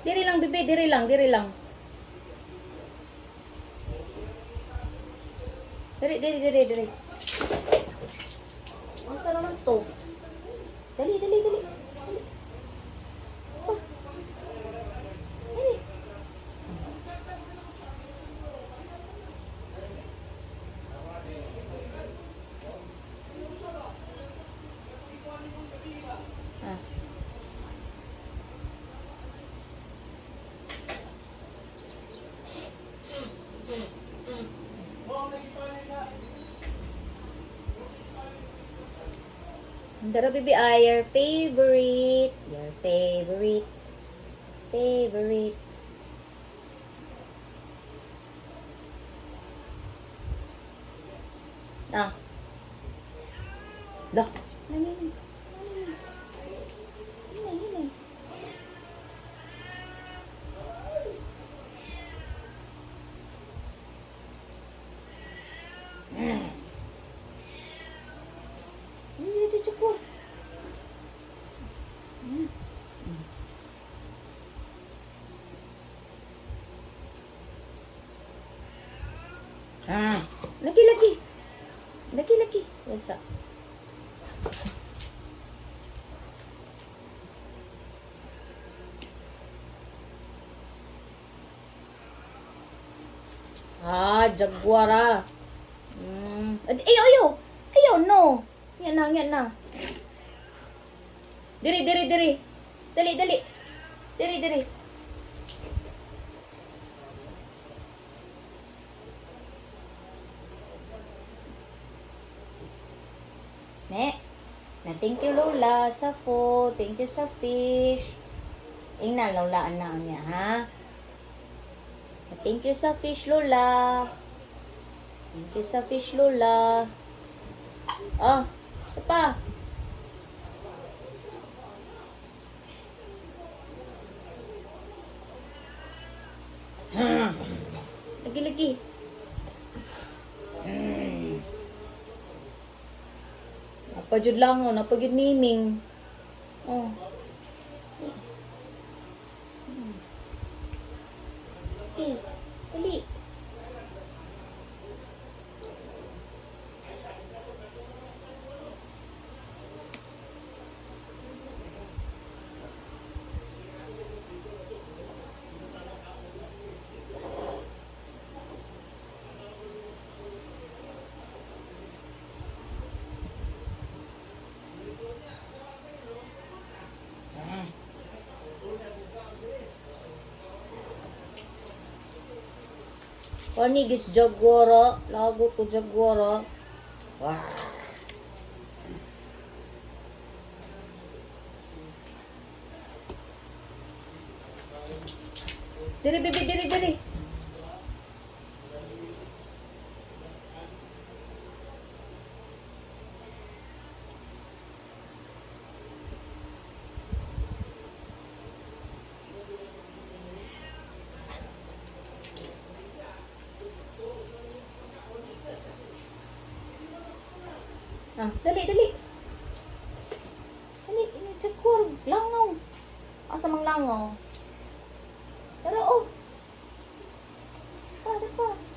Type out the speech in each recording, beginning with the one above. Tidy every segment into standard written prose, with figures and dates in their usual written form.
Diri lang, bibi. Diri lang, diri lang. Diri. Masa naman to? Dali. Dali. Pa. Dali. Ah. Dara bibi ay your favorite. Your favorite. Favorite. Ah. Lah. Nani. Hinay. Ini cukup. Ah, lagi. Bisa. Ah, jaguar ah. Ayaw, no. Yan na. Diri. Dali. Diri. Na thank you Lola sa food, thank you sa fish. Ingna Lola ana niya ha. Na thank you sa fish Lola. Thank you sa fish Lola. Oh, isa pa. Lagi. Napajud lang o, napagid miming. Oh. Dali. Kani gits jaguara, lago ko jaguara. Wah. Diri bibi, diri. Ah, dali. Dali, ini jaguar, langaw. Asa mang langaw? Tara, oh. Pa.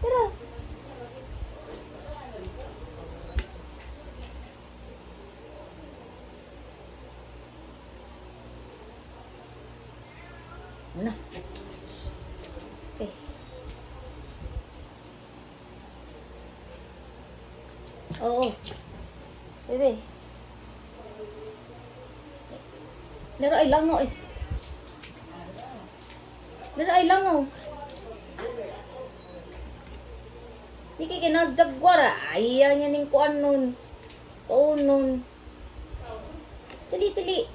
Tara. Mana? Oo. Bebe. Laro ay langaw eh. Di kay kinas jaguar. Ayaw niya ning kuan nun. Kaunon. Tali. Diri.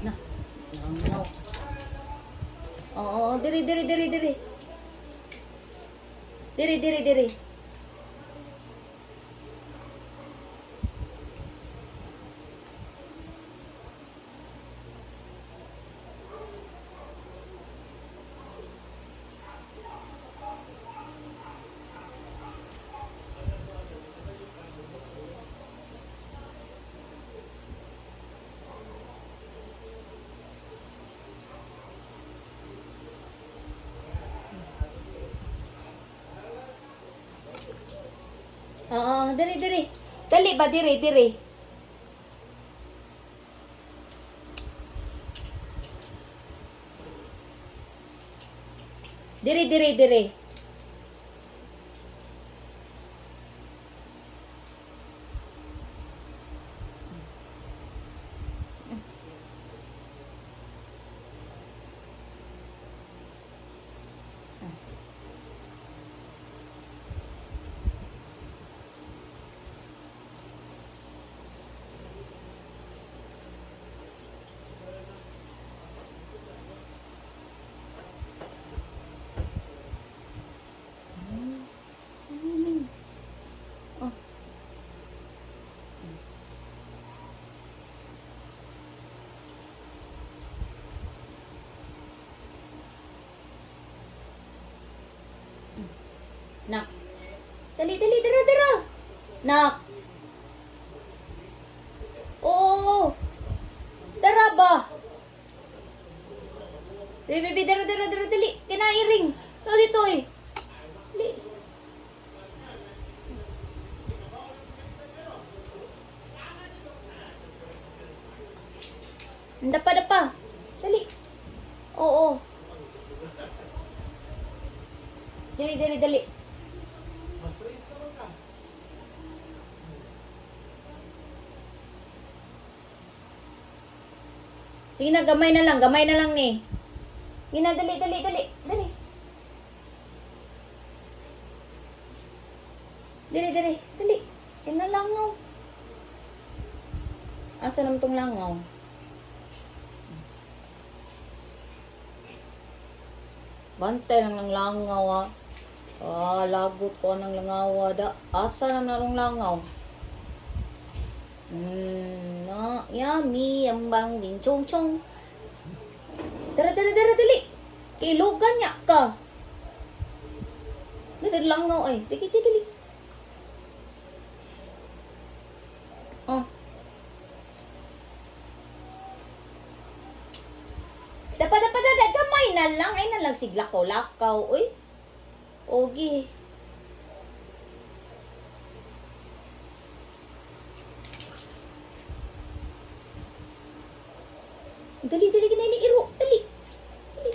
Na. Langaw. Diri, diri, diri, diri. Diri, diri, diri. Oo, diri, diri. Dali ba, diri, diri. Diri, diri, diri. Oh. Nak. Dali, dali, dara, dara. Nak. Oo. Dara ba? Dali, baby, dara, dara, dara, dali. Kinairing. No, dito eh. Dali. Dapa, dapa. Dali. Oo. Dali, dali, dali. Sige na, gamay na lang ni. Sige na, dali, dali, dali, dali. Dali, dali, dali. Yan na langaw. Asa naman tong langaw? Bantay lang ng langaw ah. Ah, lagot ko ng langaw da. Asa naman ng langaw? Na, yummy, ambang din chong chong. Dara, dara, dara, dali. Ilogan niya ka. Dali, langaw ay. Dali, dali, dali. Oh. Dapat, gamay na lang. Ay na lang siglakaw-lakaw. Uy. Ogi. Dali, dali, ganyan ni Iro. Dali. Dali.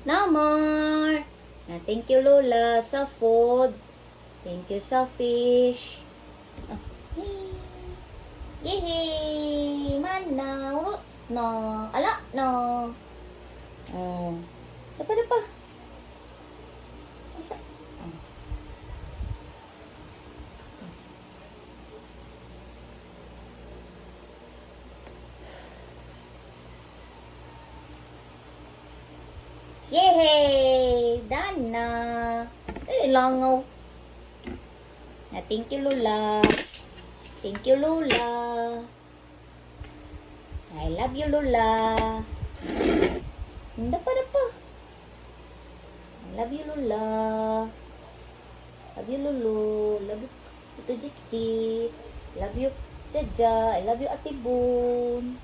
Namar. Na, thank you, Lola, sa food. Thank you sa fish. Ah, yehey! Mana, urut na. Ala, na. Oh. Dapa. Isa. Oh. Yehey! Done na. Langaw. Na, thank you, Lola. Thank you, Lola. I love you, Lola. Dapa. I love you, Lola. Love you, Lulu. Love you, Ito Jikji. Love you, Jaja. I love you, Ate Boon.